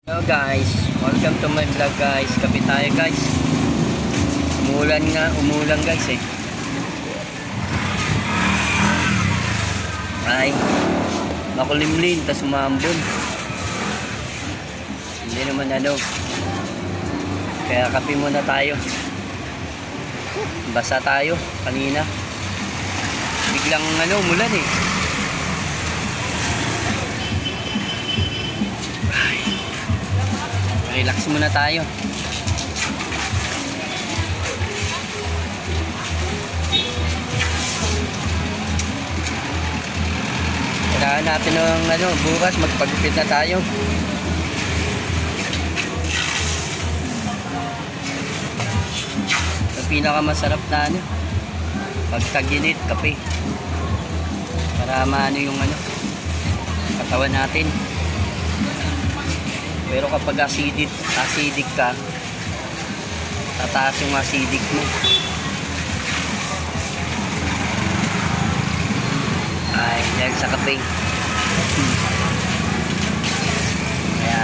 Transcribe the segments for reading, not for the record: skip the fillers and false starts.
Hello guys, welcome to my vlog guys. Kape tayo guys. Umulan guys eh. Ay, makulimlim, tas umambon. Hindi naman kaya kape muna tayo. Basa tayo kanina. Biglang umulan eh. Relax muna tayo. Kailangan natin ng bukas magpagupit na tayo. Ang pinakamasarap na pagkaginit kape. Para maano yung katawan natin. Pero kapag acidic ka, tataas yung acidic mo. Ay, dahil sa kape. Kaya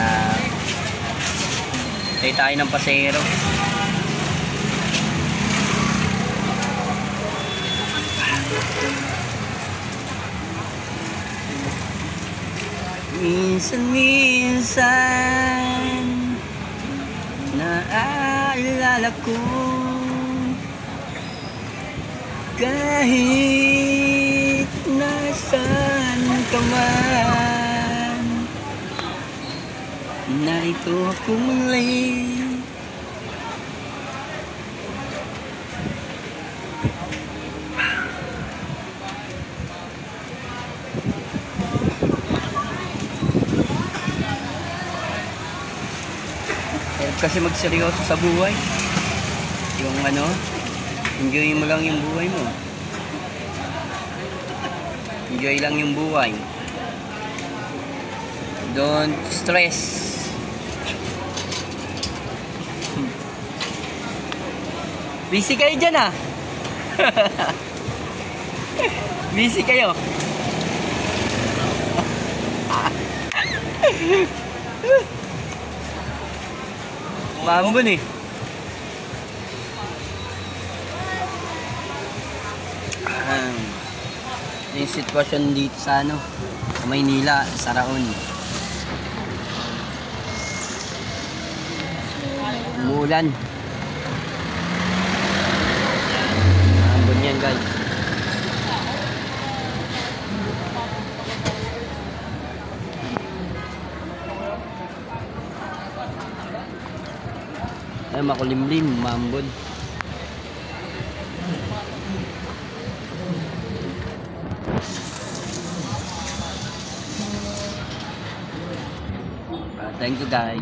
tayo ng pasero. Minsan naaalala ko kahit nasaan ka man, narito ako muli. Kasi magseryoso sa buhay. Yung enjoy mo lang yung buhay mo. Enjoy lang yung buhay. Don't stress. Busy kayo dyan Busy kayo. Umambon eh. Yung sitwasyon dito sa sa Maynila, sa Raon. Umulan. Umambon yan guys. Ay, makulimlim, umambon. Thank you guys.